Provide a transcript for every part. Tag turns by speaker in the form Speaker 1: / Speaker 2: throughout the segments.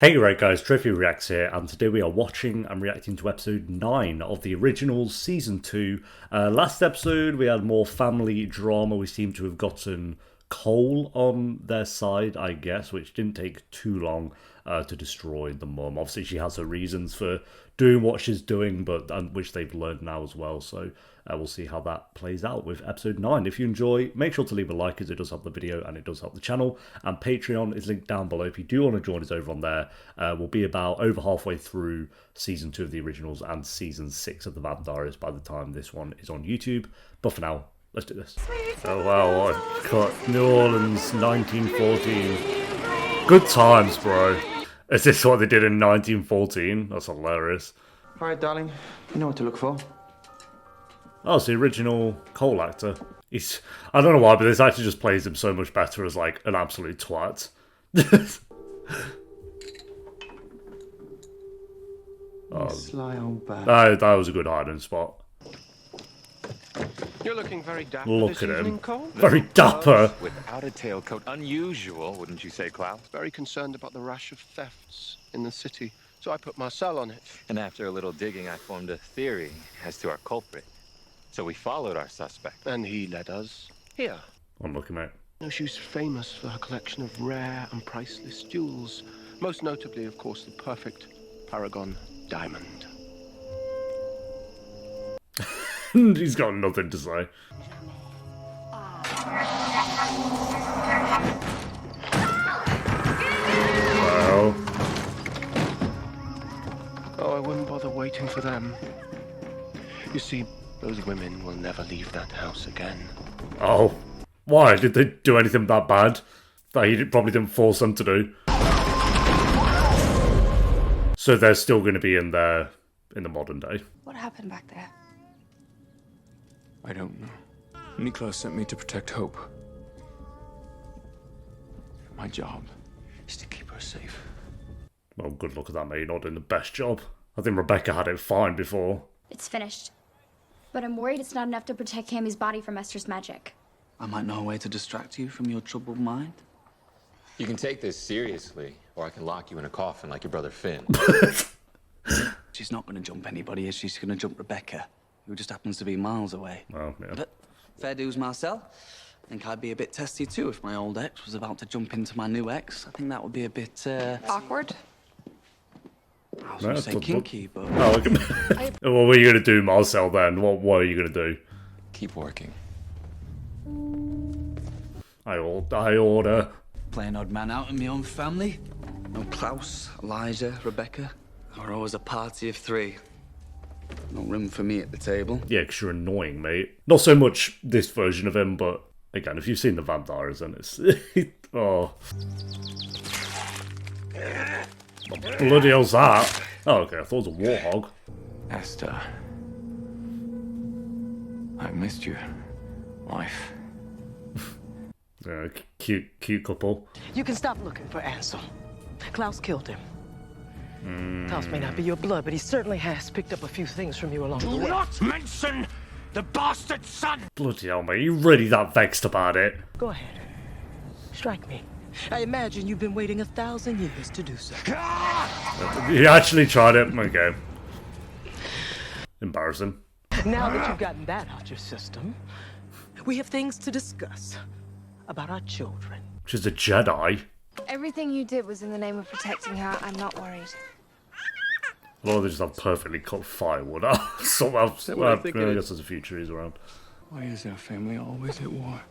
Speaker 1: Hey right guys, Trophy Reacts here, and today we are watching and reacting to episode 9 of the original season 2. Last episode we had more family drama. We seem to have gotten Cole on their side, I guess, which didn't take too long to destroy the mum. Obviously she has her reasons for doing what she's doing, but which they've learned now as well, so we'll see how that plays out with episode 9. If you enjoy, make sure to leave a like, as it does help the video and it does help the channel. And Patreon is linked down below if you do want to join us over on there. We'll be about over halfway through season 2 of the originals and season 6 of the Diaries by the time this one is on YouTube. But for now, let's do this. Oh wow, what a cut. New Orleans, 1914. Good times, bro. Is this what they did in 1914? That's hilarious.
Speaker 2: Alright, darling. You know what to look for.
Speaker 1: Oh, it's the original Cole actor. I don't know why, but this actually just plays him so much better as, like, an absolute twat.
Speaker 2: Sly old bat.
Speaker 1: That was a good hiding spot.
Speaker 3: You're looking very dapper.
Speaker 1: Look
Speaker 3: this
Speaker 1: at him.
Speaker 3: evening, Cole.
Speaker 1: Very dapper.
Speaker 4: Without a tailcoat. Unusual, wouldn't you say, Klaus?
Speaker 3: Very concerned about the rash of thefts in the city, so I put Marcel on it.
Speaker 4: And after a little digging, I formed a theory as to our culprit. So we followed our suspect.
Speaker 3: And he led us here.
Speaker 1: Unlucky, mate.
Speaker 3: You know, she's famous for her collection of rare and priceless jewels. Most notably, of course, the perfect Paragon diamond.
Speaker 1: He's got nothing to say. Well.
Speaker 3: Oh, I wouldn't bother waiting for them. You see, those women will never leave that house again.
Speaker 1: Oh. Why? Did they do anything that bad that he probably didn't force them to do? So they're still going to be in there in the modern day.
Speaker 5: What happened back there?
Speaker 6: I don't know. Niklaus sent me to protect Hope. My job is to keep her safe.
Speaker 1: Well, good luck with that, mate. You're not doing the best job. I think Rebekah had it fine before.
Speaker 5: It's finished. But I'm worried it's not enough to protect Cammy's body from Esther's magic.
Speaker 7: I might know a way to distract you from your troubled mind.
Speaker 4: You can take this seriously, or I can lock you in a coffin like your brother Finn.
Speaker 7: She's not going to jump anybody, is she? She's going to jump Rebekah, who just happens to be miles away.
Speaker 1: Well, yeah.
Speaker 7: But fair dues, Marcel. I think I'd be a bit testy too if my old ex was about to jump into my new ex. I think that would be a bit,
Speaker 5: Awkward?
Speaker 7: I was going to say kinky, but...
Speaker 1: Oh, look at me. What were you going to do, Marcel, then? What are you going to do?
Speaker 6: Keep working.
Speaker 1: I order.
Speaker 7: Playing odd man out in my own family. No Klaus, Elijah, Rebekah. Or always a party of 3. No room for me at the table.
Speaker 1: Yeah, because you're annoying, mate. Not so much this version of him, but again, if you've seen the Diaries, then it's... oh. What bloody hell's that? Oh, okay, I thought it was a warthog.
Speaker 6: Esther. I missed you, wife.
Speaker 1: Yeah, cute couple.
Speaker 8: You can stop looking for Ansel. Klaus killed him. Klaus may not be your blood, but he certainly has picked up a few things from you along the way.
Speaker 3: Do not mention the bastard son!
Speaker 1: Bloody hell, mate, you really that vexed about it?
Speaker 8: Go ahead. Strike me. I imagine you've been waiting 1,000 years to do so.
Speaker 1: You actually tried it? Okay. Embarrassing.
Speaker 8: Now that you've gotten that out your system, we have things to discuss about our children.
Speaker 1: She's a Jedi.
Speaker 5: Everything you did was in the name of protecting her. I'm not worried.
Speaker 1: Well, they just have perfectly cut firewood. Somehow, I guess there's a few trees around.
Speaker 6: Why is our family always at war?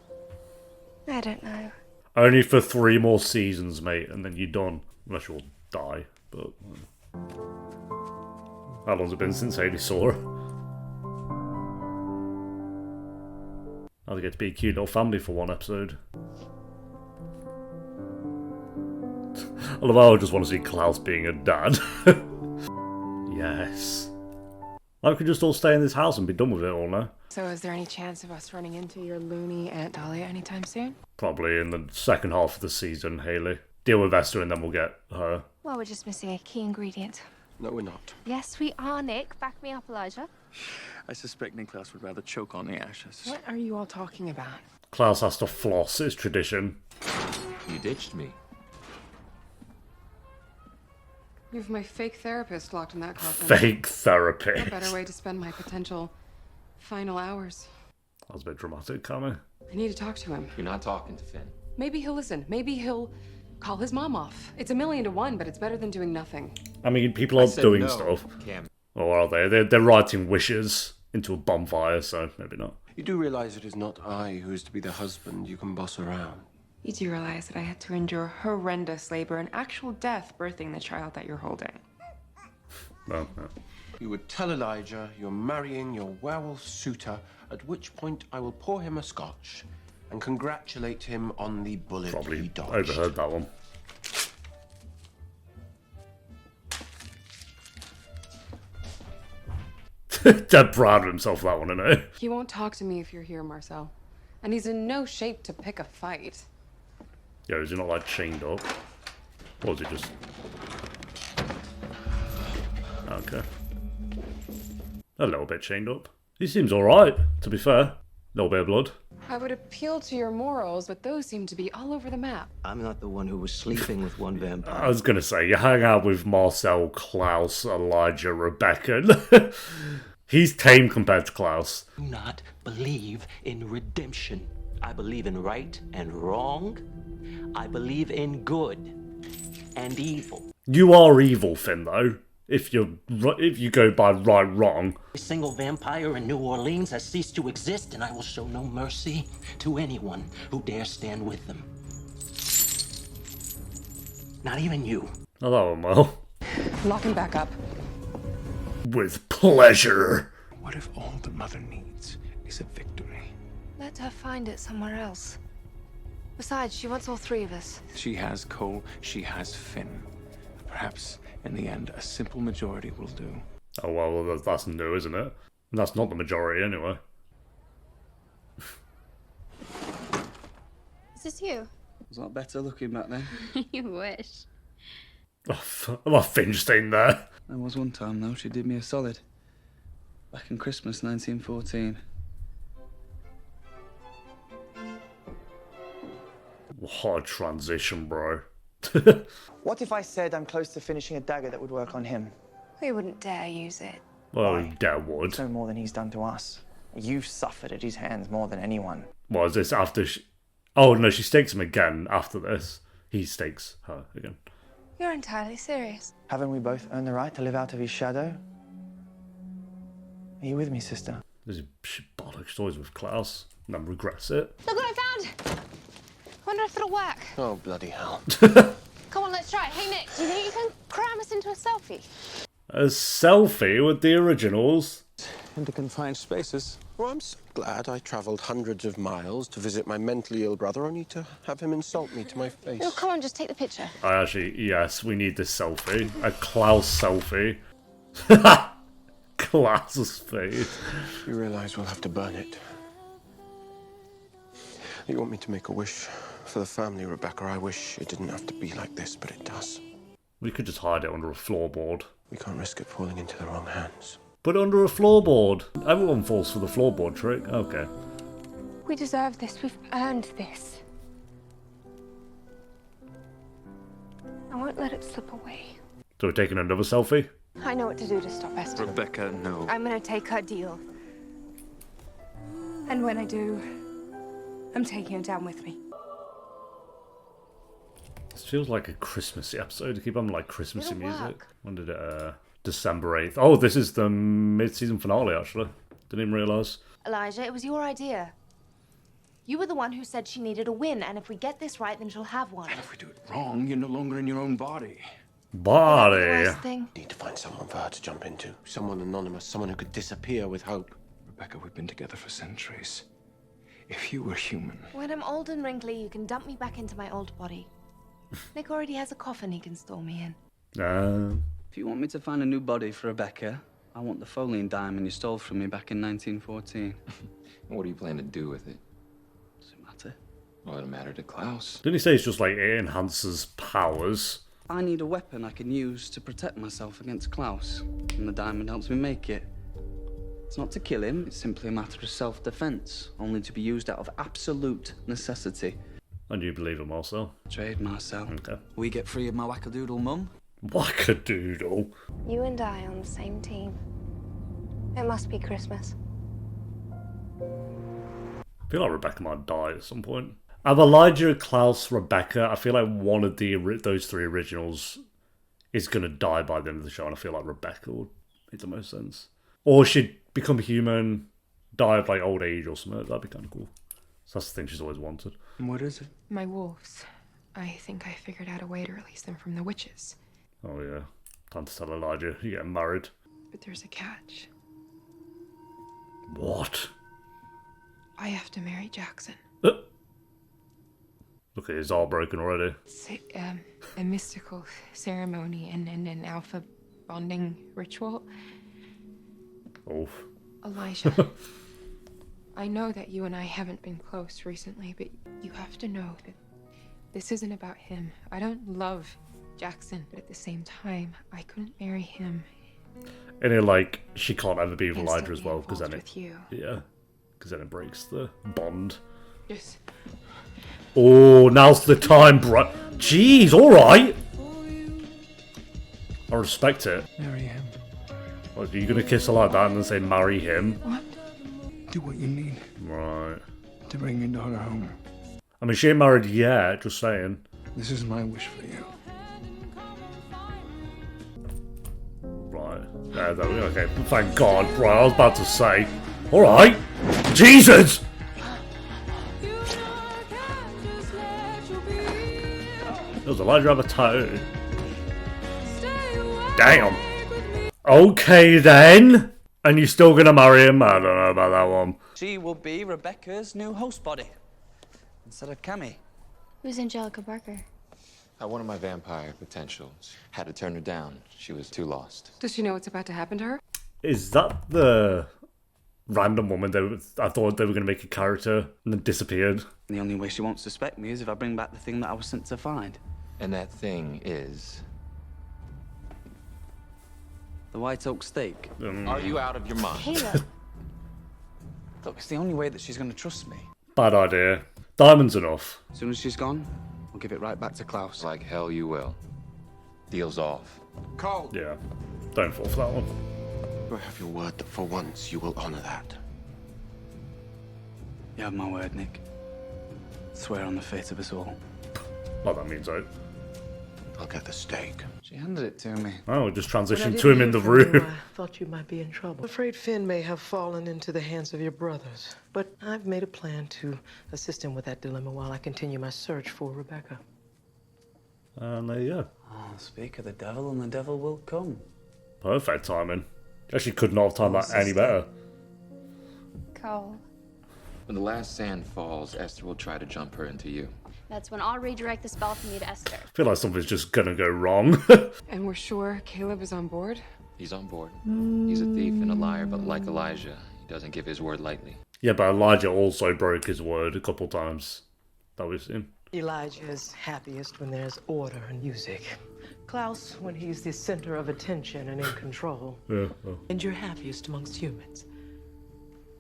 Speaker 5: I don't know.
Speaker 1: Only for 3 more seasons, mate, and then you're done. Unless you'll die, but... How long's it been since Haley saw her? Now they get to be a cute little family for 1 episode. I love how I just want to see Klaus being a dad. Yes. Like we could just all stay in this house and be done with it all now.
Speaker 9: So is there any chance of us running into your loony Aunt Dahlia anytime soon?
Speaker 1: Probably in the second half of the season, Haley. Deal with Esther and then we'll get her.
Speaker 5: Well, we're just missing a key ingredient.
Speaker 3: No, we're not.
Speaker 5: Yes, we are, Nick. Back me up, Elijah.
Speaker 6: I suspect Niklaus would rather choke on the ashes.
Speaker 9: What are you all talking about?
Speaker 1: Klaus has to floss, it's tradition.
Speaker 4: You ditched me.
Speaker 9: You have my fake therapist locked in that coffin.
Speaker 1: Fake therapist.
Speaker 9: A better way to spend my potential final hours.
Speaker 1: That was a bit dramatic, Cammy.
Speaker 9: I need to talk to him.
Speaker 4: You're not talking to Finn.
Speaker 9: Maybe he'll listen. Maybe he'll call his mom off. It's 1,000,000 to 1, but it's better than doing nothing.
Speaker 1: I mean, people are doing
Speaker 4: no,
Speaker 1: stuff.
Speaker 4: Cam.
Speaker 1: Or are they? They're writing wishes into a bonfire, so maybe not.
Speaker 3: You do realize it is not I who is to be the husband you can boss around.
Speaker 9: You do realize that I had to endure horrendous labor and actual death birthing the child that you're holding.
Speaker 1: Well, no.
Speaker 3: You would tell Elijah you're marrying your werewolf suitor, at which point I will pour him a scotch and congratulate him on the bullet he
Speaker 1: Probably
Speaker 3: dodged.
Speaker 1: overheard that one. Dead proud of himself, that one, isn't he?
Speaker 9: He won't talk to me if you're here, Marcel. And he's in no shape to pick a fight.
Speaker 1: Yeah, is he not like chained up? Or is he just... Okay. A little bit chained up. He seems alright, to be fair. A little bit of blood.
Speaker 9: I would appeal to your morals, but those seem to be all over the map.
Speaker 10: I'm not the one who was sleeping with one vampire.
Speaker 1: I was gonna say, you hang out with Marcel, Klaus, Elijah, Rebekah. He's tame compared to Klaus.
Speaker 10: I do not believe in redemption. I believe in right and wrong. I believe in good and evil.
Speaker 1: You are evil, Finn, though. If you go by right, wrong.
Speaker 10: A single vampire in New Orleans has ceased to exist, and I will show no mercy to anyone who dares stand with them. Not even you.
Speaker 1: Oh, that one well.
Speaker 9: Lock him back up.
Speaker 1: With pleasure.
Speaker 6: What if all the mother needs is a victory?
Speaker 11: Let her find it somewhere else. Besides, she wants all three of us.
Speaker 6: She has Cole, she has Finn. Perhaps, in the end, a simple majority will do.
Speaker 1: Oh, well, that's new, isn't it? And that's not the majority, anyway.
Speaker 5: Is this you?
Speaker 7: Was that better looking back then?
Speaker 5: You wish.
Speaker 1: Oh, Finn just ain't there.
Speaker 7: There was one time, though, she did me a solid. Back in Christmas 1914.
Speaker 1: What a transition, bro.
Speaker 2: What if I said I'm close to finishing a dagger that would work on him?
Speaker 11: We wouldn't dare use it.
Speaker 1: Well, he dare would.
Speaker 2: It's no more than he's done to us. You've suffered at his hands more than anyone.
Speaker 1: What is this after she... Oh, no, she stakes him again after this. He stakes her again.
Speaker 11: You're entirely serious.
Speaker 2: Haven't we both earned the right to live out of his shadow? Are you with me, sister?
Speaker 1: This is bollocks toys with Klaus. And then regrets it.
Speaker 5: Look what I found! Wonder if it'll work.
Speaker 3: Oh, bloody hell.
Speaker 5: Come on, let's try it. Hey, Nick, do you think you can cram us into a selfie?
Speaker 1: A selfie with the originals?
Speaker 3: Into confined spaces. Well, I'm so glad I travelled hundreds of miles to visit my mentally ill brother, only to have him insult me to my face.
Speaker 5: No, come on, just take the picture.
Speaker 1: I actually, yes, we need this selfie. A Klaus selfie. Klaus's face.
Speaker 3: You realise we'll have to burn it. You want me to make a wish for the family, Rebekah? I wish it didn't have to be like this, but it does.
Speaker 1: We could just hide it under a floorboard.
Speaker 3: We can't risk it falling into the wrong hands.
Speaker 1: Put it under a floorboard. Everyone falls for the floorboard trick. Okay.
Speaker 11: We deserve this. We've earned this. I won't let it slip away.
Speaker 1: So we're taking another selfie?
Speaker 11: I know what to do to stop Esther.
Speaker 6: Rebekah, no.
Speaker 11: I'm gonna take her deal. And when I do, I'm taking her down with me.
Speaker 1: This feels like a Christmassy episode. To keep on like Christmassy
Speaker 11: It'll
Speaker 1: music.
Speaker 11: work.
Speaker 1: When did it? December 8th. Oh, this is the mid-season finale, actually. Didn't even realise.
Speaker 11: Elijah, it was your idea. You were the one who said she needed a win, and if we get this right, then she'll have one.
Speaker 6: And if we do it wrong, you're no longer in your own body.
Speaker 1: Body.
Speaker 11: Worst thing.
Speaker 3: Need to find someone for her to jump into. Someone anonymous, someone who could disappear with hope.
Speaker 6: Rebekah, we've been together for centuries. If you were human...
Speaker 11: When I'm old and wrinkly, you can dump me back into my old body. Nick already has a coffin he can store me in.
Speaker 7: If you want me to find a new body for Rebekah, I want the Folian diamond you stole from me back in 1914.
Speaker 4: What do you plan to do with it?
Speaker 7: Does it matter?
Speaker 4: Well, it'll matter to Klaus.
Speaker 1: Didn't he say it's just like it enhances powers?
Speaker 7: I need a weapon I can use to protect myself against Klaus, and the diamond helps me make it. It's not to kill him, it's simply a matter of self-defense, only to be used out of absolute necessity.
Speaker 1: And you believe him also?
Speaker 7: Trade, Marcel.
Speaker 1: Okay.
Speaker 7: We get free of my wackadoodle mum.
Speaker 1: Wackadoodle.
Speaker 11: You and I on the same team. It must be Christmas.
Speaker 1: I feel like Rebekah might die at some point. I have Elijah, Klaus, Rebekah. I feel like one of those three originals is going to die by the end of the show, and I feel like Rebekah would make the most sense. Or she'd become human, die of like old age or something. That'd be kind of cool. So that's the thing she's always wanted.
Speaker 6: What is it?
Speaker 9: My wolves. I think I figured out a way to release them from the witches.
Speaker 1: Oh yeah. Time to tell Elijah you're getting married.
Speaker 9: But there's a catch.
Speaker 1: What?
Speaker 9: I have to marry Jackson.
Speaker 1: Look at his all broken already.
Speaker 9: It's a mystical ceremony and an alpha bonding ritual.
Speaker 1: Oh.
Speaker 9: Elijah, I know that you and I haven't been close recently, but you have to know that this isn't about him. I don't love Jackson, but at the same time, I couldn't marry him.
Speaker 1: And it like she can't ever be with
Speaker 9: And
Speaker 1: Elijah
Speaker 9: still
Speaker 1: as
Speaker 9: be
Speaker 1: well because then
Speaker 9: involved with you.
Speaker 1: yeah, because then it breaks the bond.
Speaker 9: Just
Speaker 1: Oh, now's the time, bro. Jeez, all right. I respect it.
Speaker 6: Marry him.
Speaker 1: What, are you gonna kiss her like that and then say marry him?
Speaker 9: what?
Speaker 6: Do what you need
Speaker 1: Right.
Speaker 6: to bring your daughter home.
Speaker 1: I mean, she ain't married yet. Just saying.
Speaker 6: This is my wish for you.
Speaker 1: Right. Yeah, okay. Thank God, bro. I was about to say. All right. Jesus. Does Elijah have a tattoo? Damn. Okay then. And you're still gonna marry him? I don't know about that one.
Speaker 7: She will be Rebekah's new host body instead of Cammy.
Speaker 5: Who's Angelica Barker?
Speaker 4: One of my vampire potentials. Had to turn her down. She was too lost.
Speaker 9: Does she know what's about to happen to her?
Speaker 1: Is that the random woman I thought they were gonna make a character and then disappeared?
Speaker 7: The only way she won't suspect me is if I bring back the thing that I was sent to find.
Speaker 4: And that thing is...
Speaker 7: The white oak steak.
Speaker 4: Are you out of your mind?
Speaker 5: Caleb.
Speaker 7: Look, it's the only way that she's going to trust me.
Speaker 1: Bad idea. Diamond's enough.
Speaker 7: As soon as she's gone, I'll give it right back to Klaus.
Speaker 4: Like hell you will. Deal's off.
Speaker 3: Cole,
Speaker 1: Yeah. Don't fall for that one.
Speaker 3: do I have your word that for once you will honor that?
Speaker 7: You have my word, Nick. Swear on the fate of us all.
Speaker 1: Well, that means out.
Speaker 3: I'll get the steak.
Speaker 7: She handed it to me.
Speaker 1: Oh, just
Speaker 8: When I
Speaker 1: transitioned
Speaker 8: didn't
Speaker 1: to him in
Speaker 8: hear
Speaker 1: the
Speaker 8: from you,
Speaker 1: room.
Speaker 8: I thought you might be in trouble. I'm afraid Finn may have fallen into the hands of your brothers. But I've made a plan to assist him with that dilemma while I continue my search for Rebekah.
Speaker 1: And there you go.
Speaker 7: Oh, speak of the devil and the devil will come.
Speaker 1: Perfect timing. Actually could not have timed that any better.
Speaker 5: Cole.
Speaker 4: When the last sand falls, Esther will try to jump her into you.
Speaker 5: That's when I'll redirect the spell from you to Esther.
Speaker 1: I feel like something's just gonna go wrong.
Speaker 9: And we're sure Caleb is on board?
Speaker 4: He's on board. He's a thief and a liar, but like Elijah, he doesn't give his word lightly.
Speaker 1: Yeah, but Elijah also broke his word a couple times. That we've seen.
Speaker 8: Elijah is happiest when there's order and music. Klaus, when he's the center of attention and in control.
Speaker 1: Yeah. Oh.
Speaker 8: And you're happiest amongst humans.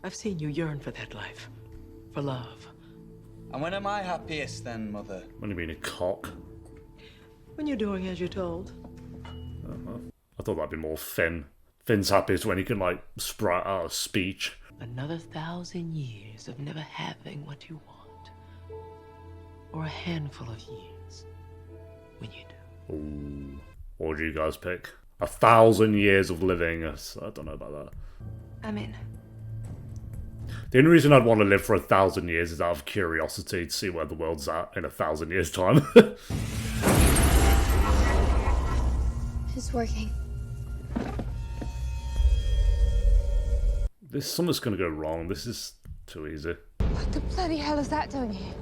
Speaker 8: I've seen you yearn for that life. For love.
Speaker 7: And when am I happiest then, Mother?
Speaker 1: When you mean a cock?
Speaker 8: When you're doing as you're told.
Speaker 1: I thought that'd be more Finn. Finn's happiest when he can, like, sprout out a speech.
Speaker 8: Another 1,000 years of never having what you want. Or a handful of years when you do.
Speaker 1: Ooh. What do you guys pick? 1,000 years of living. I don't know about that.
Speaker 9: I'm in.
Speaker 1: The only reason I'd want to live for 1,000 years is out of curiosity to see where the world's at in 1,000 years' time.
Speaker 5: It's working.
Speaker 1: Something's gonna go wrong. This is too easy.
Speaker 11: What the bloody hell is that doing here?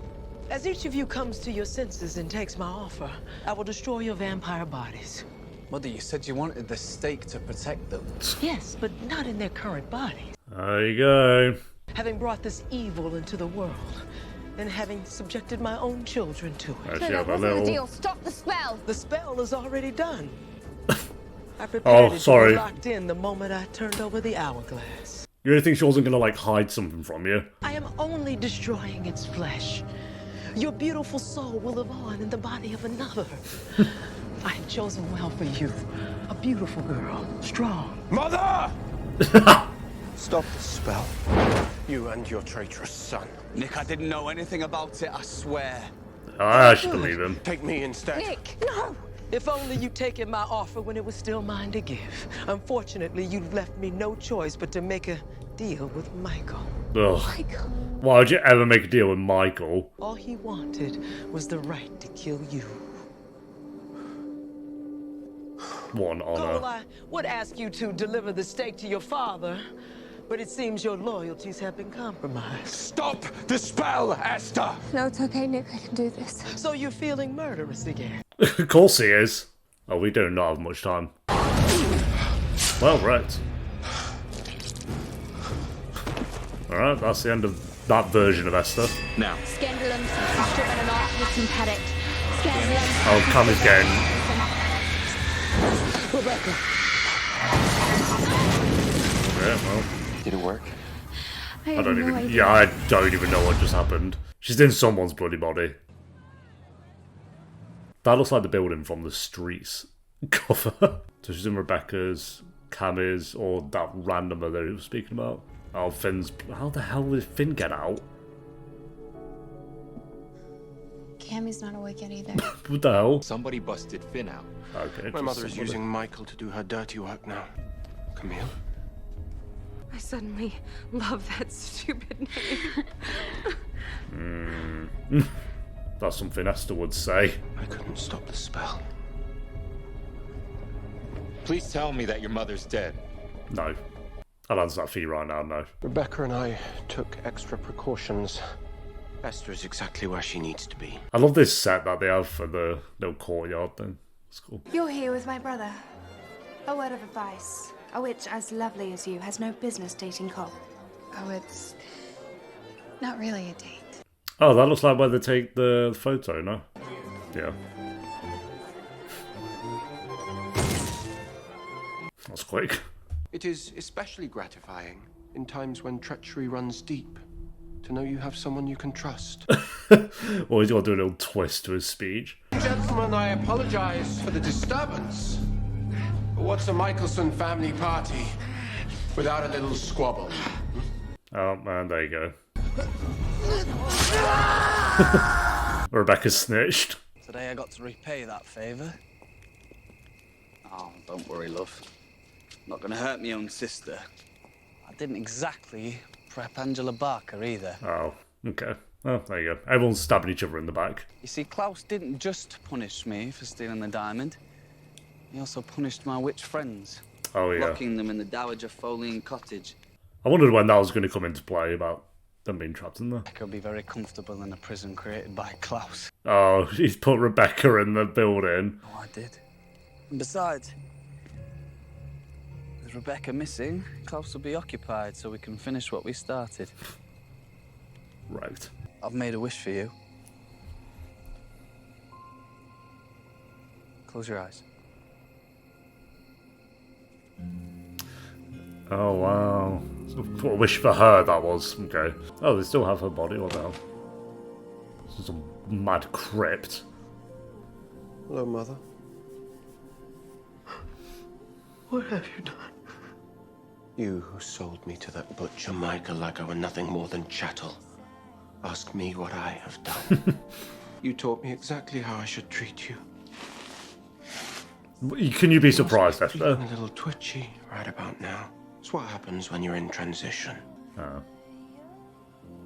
Speaker 8: As each of you comes to your senses and takes my offer, I will destroy your vampire bodies.
Speaker 7: Mother, you said you wanted the stake to protect them.
Speaker 8: Yes, but not in their current bodies.
Speaker 1: There you go.
Speaker 8: Having brought this evil into the world, and having subjected my own children to it.
Speaker 1: Actually, have a little.
Speaker 11: Stop the spell!
Speaker 8: The spell is already done. I prepared it to be locked in the moment I turned over the hourglass.
Speaker 1: You really think she wasn't gonna, like, hide something from you?
Speaker 8: I am only destroying its flesh. Your beautiful soul will live on in the body of another. I had chosen well for you. A beautiful girl, strong.
Speaker 3: Mother! Stop the spell. You and your traitorous son.
Speaker 7: Nick, I didn't know anything about it, I swear.
Speaker 1: I actually believe him.
Speaker 3: Take me instead.
Speaker 8: Nick, no! If only you'd taken my offer when it was still mine to give. Unfortunately, you'd left me no choice but to make a deal with Michael.
Speaker 1: Ugh. Why would you ever make a deal with Michael?
Speaker 8: All he wanted was the right to kill you.
Speaker 1: What an
Speaker 8: Cole,
Speaker 1: honor.
Speaker 8: I would ask you to deliver the steak to your father, but it seems your loyalties have been compromised.
Speaker 3: Stop the spell, Esther!
Speaker 5: No, it's okay, Nick. I can do this.
Speaker 8: So you're feeling murderous again?
Speaker 1: Of course he is. Oh, we do not have much time. Well, right. Alright, that's the end of that version of Esther.
Speaker 6: Now.
Speaker 5: Scandalum, stripper and archivist and paddock. Scandalum.
Speaker 1: Oh, Cammy's getting...
Speaker 8: Rebekah!
Speaker 1: Yeah, well...
Speaker 3: Did it work?
Speaker 1: I don't even... Yeah, I don't even know what just happened. She's in someone's bloody body. That looks like the building from the Streets cover. So she's in Rebekah's, Cammy's, or that random other he was speaking about. Oh, Finn's... How the hell did Finn get out?
Speaker 5: Cammy's not awake yet either.
Speaker 1: What the hell?
Speaker 4: Somebody busted Finn out.
Speaker 1: Okay.
Speaker 3: My mother is using Michael to do her dirty work now. Camille?
Speaker 9: I suddenly love that stupid name.
Speaker 1: That's something Esther would say.
Speaker 3: I couldn't stop the spell.
Speaker 4: Please tell me that your mother's dead.
Speaker 1: No. I'll answer that for you right now, no.
Speaker 3: Rebekah and I took extra precautions. Esther is exactly where she needs to be.
Speaker 1: I love this set that they have for the little courtyard thing. It's cool.
Speaker 11: You're here with my brother. A word of advice. A witch as lovely as you has no business dating Cole.
Speaker 9: Oh, it's not really a date.
Speaker 1: Oh, that looks like where they take the photo, no? Yeah. That's quick.
Speaker 3: It is especially gratifying in times when treachery runs deep to know you have someone you can trust.
Speaker 1: Well, he's got to do a little twist to his speech.
Speaker 3: Gentlemen, I apologize for the disturbance. But what's a Michelson family party without a little squabble?
Speaker 1: Oh, man, there you go. Rebekah snitched.
Speaker 7: Today I got to repay that favour. Oh, don't worry, love. Not gonna hurt my own sister. I didn't exactly prep Angela Barker either.
Speaker 1: Oh, okay. Oh, there you go. Everyone's stabbing each other in the back.
Speaker 7: You see, Klaus didn't just punish me for stealing the diamond. He also punished my witch friends.
Speaker 1: Oh, yeah.
Speaker 7: Locking them in the Dowager Folian cottage.
Speaker 1: I wondered when that was going to come into play about them being trapped in there.
Speaker 7: I could be very comfortable in a prison created by Klaus.
Speaker 1: Oh, he's put Rebekah in the building.
Speaker 7: Oh, I did. And besides, with Rebekah missing, Klaus will be occupied so we can finish what we started.
Speaker 1: Right.
Speaker 7: I've made a wish for you. Close your eyes.
Speaker 1: Oh, wow. So, what a wish for her that was. Okay. Oh, they still have her body. What the hell? This is a mad crypt.
Speaker 3: Hello, Mother.
Speaker 8: What have you done?
Speaker 3: You who sold me to that butcher Michael like I were nothing more than chattel. Ask me what I have done. You taught me exactly how I should treat you.
Speaker 1: Can you be surprised,
Speaker 3: Esther?
Speaker 1: Esther?
Speaker 3: A little twitchy right about now. It's what happens when you're in transition.
Speaker 1: Oh.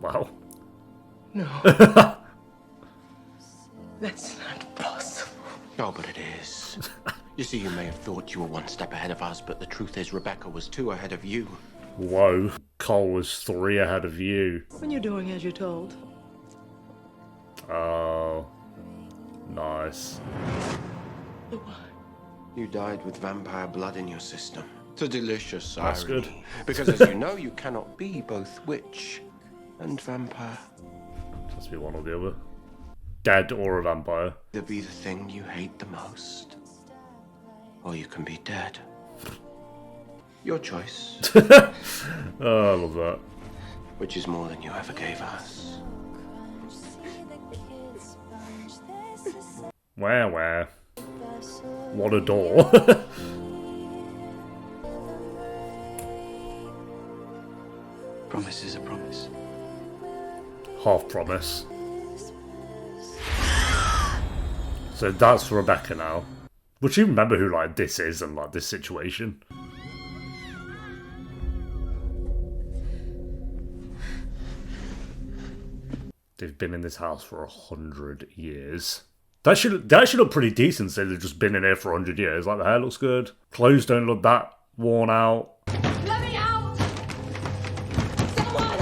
Speaker 1: Wow.
Speaker 8: No. That's not possible.
Speaker 3: Oh, but it is. You see, you may have thought you were one step ahead of us, but the truth is Rebekah was 2 ahead of you.
Speaker 1: Whoa. Cole was 3 ahead of you.
Speaker 8: When you're doing as you're told.
Speaker 1: Oh. Nice.
Speaker 3: You died with vampire blood in your system. It's a delicious
Speaker 1: That's
Speaker 3: irony.
Speaker 1: good.
Speaker 3: Because as you know, you cannot be both witch and vampire.
Speaker 1: Has to be one or the other. Dead or a vampire.
Speaker 3: Either be the thing you hate the most, or you can be dead. Your choice.
Speaker 1: Oh, I love that.
Speaker 3: Which is more than you ever gave us.
Speaker 1: Where? What a door.
Speaker 7: Promise is a promise.
Speaker 1: Half promise. So that's Rebekah now. Would you remember who like this is and like this situation? They've been in this house for 100 years. They actually look pretty decent, so they've just been in here for 100 years. Like, the hair looks good. Clothes don't look that worn out.
Speaker 11: Let me out! Someone!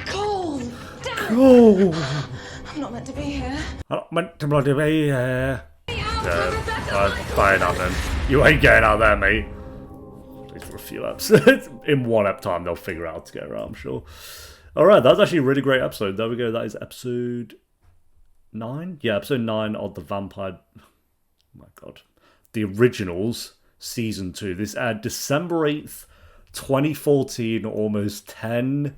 Speaker 11: Cole! Damn!
Speaker 1: Cool.
Speaker 11: I'm not meant to be here.
Speaker 1: I'm not meant to bloody be here. Fine out then. You ain't getting out there, mate. At least for a few episodes. In one ep time, they'll figure out how to get around, I'm sure. Alright, that was actually a really great episode. There we go. That is episode 9? Yeah, episode 9 of the Vampire... Oh my god. The Originals, Season 2. This aired December 8th, 2014, almost 10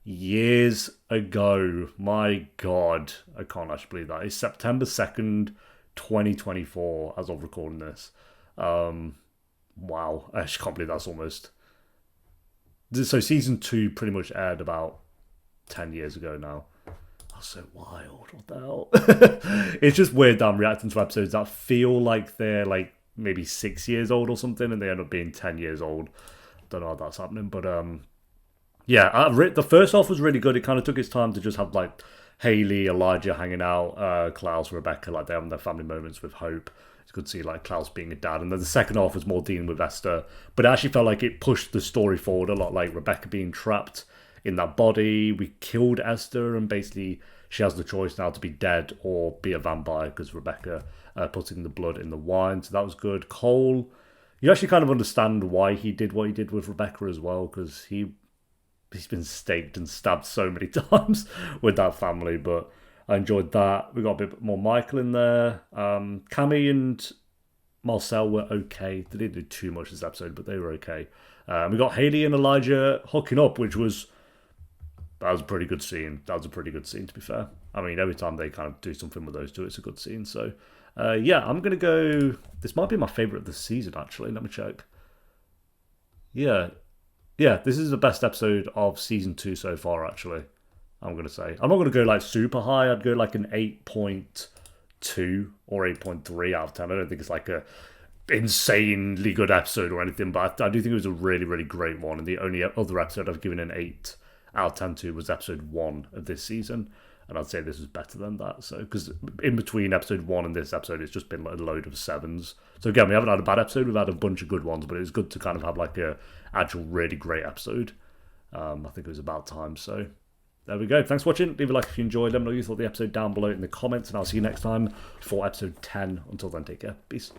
Speaker 1: years ago. My god. I can't actually believe that. It's September 2nd, 2024, as of recording this. Wow. I actually can't believe that's almost... So Season 2 pretty much aired about 10 years ago now. That's so wild. What the hell? It's just weird that I'm reacting to episodes that feel like they're like maybe 6 years old or something, and they end up being 10 years old. Don't know how that's happening, but yeah, the first half was really good. It kind of took its time to just have like Haley, Elijah hanging out, Klaus, Rebekah, like they're having their family moments with Hope. It's good to see like Klaus being a dad, and then the second half was more dealing with Esther, but it actually felt like it pushed the story forward a lot, like Rebekah being trapped in that body. We killed Esther, and basically she has the choice now to be dead or be a vampire, because Rebekah putting the blood in the wine, so that was good. Cole, you actually kind of understand why he did what he did with Rebekah as well, because he's been staked and stabbed so many times with that family, but I enjoyed that. We got a bit more Michael in there. Cammy and Marcel were okay. They didn't do too much this episode, but they were okay. We got Haley and Elijah hooking up, which was... That was a pretty good scene. That was a pretty good scene, to be fair. I mean, every time they kind of do something with those two, it's a good scene. So, yeah, I'm going to go... This might be my favourite of the season, actually. Let me check. Yeah, this is the best episode of Season 2 so far, actually. I'm going to say. I'm not going to go, like, super high. I'd go, like, an 8.2 or 8.3 out of 10. I don't think it's, like, a insanely good episode or anything, but I do think it was a really, really great one. And the only other episode I've given an 8 out of 10 to was episode 1 of this season, and I'd say this was better than that. So, because in between episode 1 and this episode, it's just been like a load of 7s. So again, we haven't had a bad episode, we've had a bunch of good ones, but it was good to kind of have like a actual really great episode. I think it was about time. So there we go. Thanks for watching. Leave a like if you enjoyed. Let me know what you thought of the episode down below in the comments, and I'll see you next time for episode 10. Until then, take care. Peace.